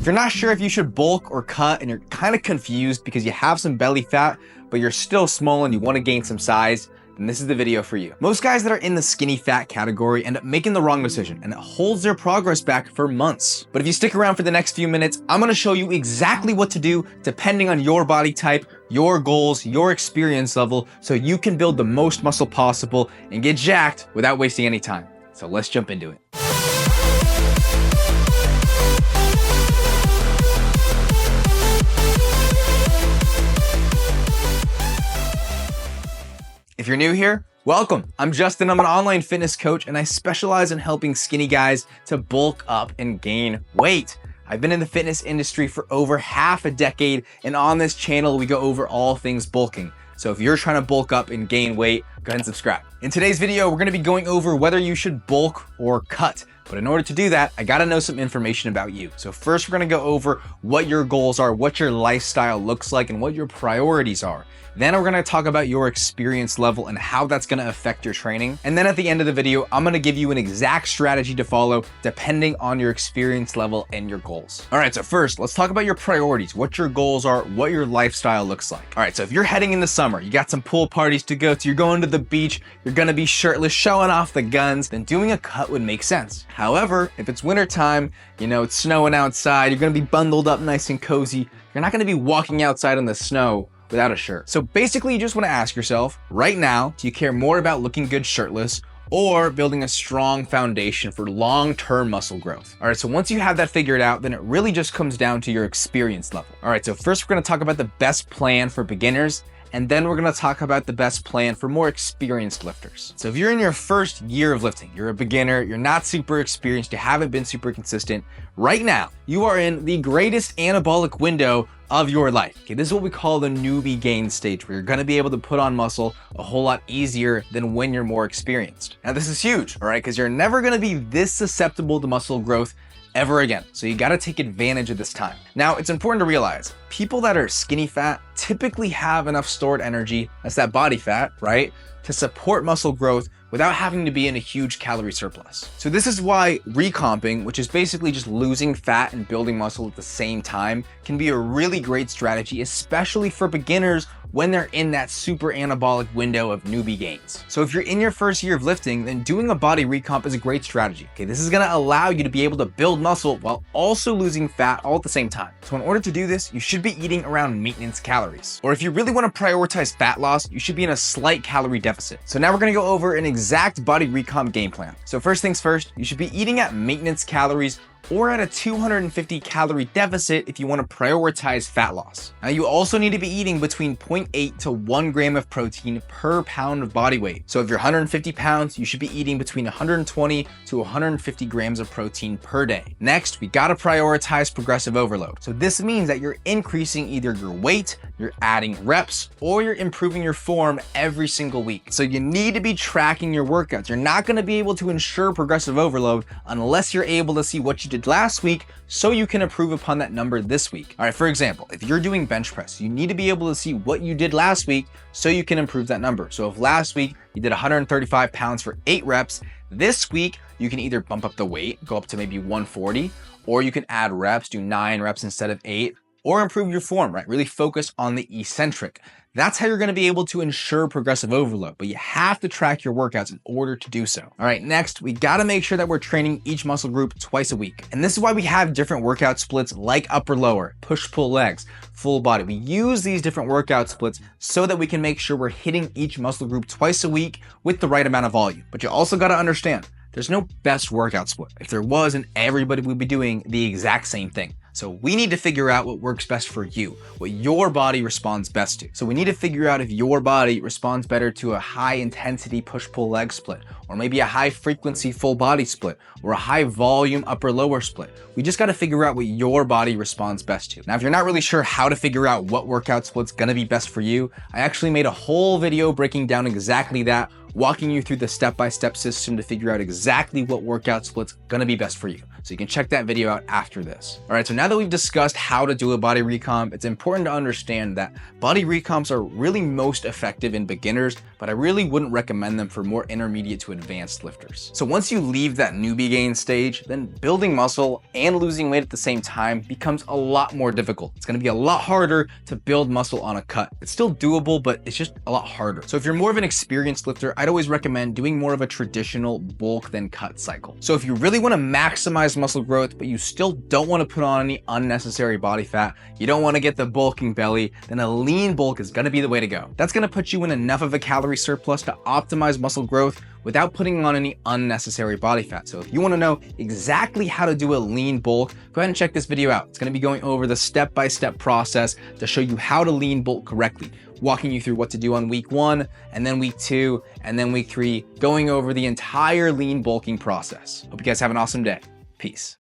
If you're not sure if you should bulk or cut and you're kind of confused because you have some belly fat, but you're still small and you want to gain some size, then this is the video for you. Most guys that are in the skinny fat category end up making the wrong decision and it holds their progress back for months. But if you stick around for the next few minutes, I'm gonna show you exactly what to do depending on your body type, your goals, your experience level, so you can build the most muscle possible and get jacked without wasting any time. So let's jump into it. If you're new here, welcome. I'm Justin, I'm an online fitness coach and I specialize in helping skinny guys to bulk up and gain weight. I've been in the fitness industry for over half a decade and on this channel we go over all things bulking. So if you're trying to bulk up and gain weight, go ahead and subscribe. In today's video, we're gonna be going over whether you should bulk or cut. But in order to do that, I gotta know some information about you. So first we're gonna go over what your goals are, what your lifestyle looks like, and what your priorities are. Then we're gonna talk about your experience level and how that's gonna affect your training. And then at the end of the video, I'm gonna give you an exact strategy to follow depending on your experience level and your goals. All right, so first, let's talk about your priorities, what your goals are, what your lifestyle looks like. All right, so if you're heading into summer, you got some pool parties to go to, you're going to the beach, you're gonna be shirtless, showing off the guns, then doing a cut would make sense. However, if it's winter time, you know, it's snowing outside, you're gonna be bundled up nice and cozy, you're not gonna be walking outside in the snow without a shirt. So basically you just wanna ask yourself, right now, do you care more about looking good shirtless or building a strong foundation for long-term muscle growth? All right, so once you have that figured out, then it really just comes down to your experience level. All right, so first we're gonna talk about the best plan for beginners, and then we're gonna talk about the best plan for more experienced lifters. So if you're in your first year of lifting, you're a beginner, you're not super experienced, you haven't been super consistent, right now, you are in the greatest anabolic window of your life. Okay, this is what we call the newbie gain stage, where you're gonna be able to put on muscle a whole lot easier than when you're more experienced. Now this is huge, all right, because you're never gonna be this susceptible to muscle growth ever again. So you gotta take advantage of this time. Now, it's important to realize, people that are skinny fat typically have enough stored energy, that's that body fat, right, to support muscle growth without having to be in a huge calorie surplus. So this is why recomping, which is basically just losing fat and building muscle at the same time, can be a really great strategy, especially for beginners when they're in that super anabolic window of newbie gains. So if you're in your first year of lifting, then doing a body recomp is a great strategy. Okay, this is gonna allow you to be able to build muscle while also losing fat all at the same time. So in order to do this, you should be eating around maintenance calories. Or if you really wanna prioritize fat loss, you should be in a slight calorie deficit. So now we're gonna go over an exact body recomp game plan. So first things first, you should be eating at maintenance calories or at a 250 calorie deficit if you want to prioritize fat loss. Now you also need to be eating between 0.8 to 1 gram of protein per pound of body weight. So if you're 150 pounds, you should be eating between 120 to 150 grams of protein per day. Next, we gotta prioritize progressive overload. So this means that you're increasing either your weight, you're adding reps, or you're improving your form every single week. So you need to be tracking your workouts. You're not gonna be able to ensure progressive overload unless you're able to see what you did last week so you can improve upon that number this week. All right, for example, if you're doing bench press, you need to be able to see what you did last week so you can improve that number. So if last week you did 135 pounds for 8 reps, this week you can either bump up the weight, go up to maybe 140, or you can add reps, do 9 reps instead of 8, or improve your form, right? Really focus on the eccentric. That's how you're gonna be able to ensure progressive overload, but you have to track your workouts in order to do so. All right, next, we gotta make sure that we're training each muscle group twice a week. And this is why we have different workout splits like upper lower, push-pull legs, full body. We use these different workout splits so that we can make sure we're hitting each muscle group twice a week with the right amount of volume. But you also gotta understand, there's no best workout split. If there was, then everybody would be doing the exact same thing. So we need to figure out what works best for you, what your body responds best to. So we need to figure out if your body responds better to a high intensity push-pull leg split, or maybe a high frequency full body split, or a high volume upper lower split. We just gotta figure out what your body responds best to. Now, if you're not really sure how to figure out what workout split's gonna be best for you, I actually made a whole video breaking down exactly that, walking you through the step-by-step system to figure out exactly what workout split's gonna be best for you. So you can check that video out after this. All right, so now that we've discussed how to do a body recomp, it's important to understand that body recomps are really most effective in beginners, but I really wouldn't recommend them for more intermediate to advanced lifters. So once you leave that newbie gain stage, then building muscle and losing weight at the same time becomes a lot more difficult. It's gonna be a lot harder to build muscle on a cut. It's still doable, but it's just a lot harder. So if you're more of an experienced lifter, I'd always recommend doing more of a traditional bulk than cut cycle. So if you really wanna maximize muscle growth, but you still don't wanna put on any unnecessary body fat, you don't wanna get the bulking belly, then a lean bulk is gonna be the way to go. That's gonna put you in enough of a calorie surplus to optimize muscle growth without putting on any unnecessary body fat. So if you wanna know exactly how to do a lean bulk, go ahead and check this video out. It's gonna be going over the step-by-step process to show you how to lean bulk correctly, walking you through what to do on week 1, and then week 2, and then week 3, going over the entire lean bulking process. Hope you guys have an awesome day. Peace.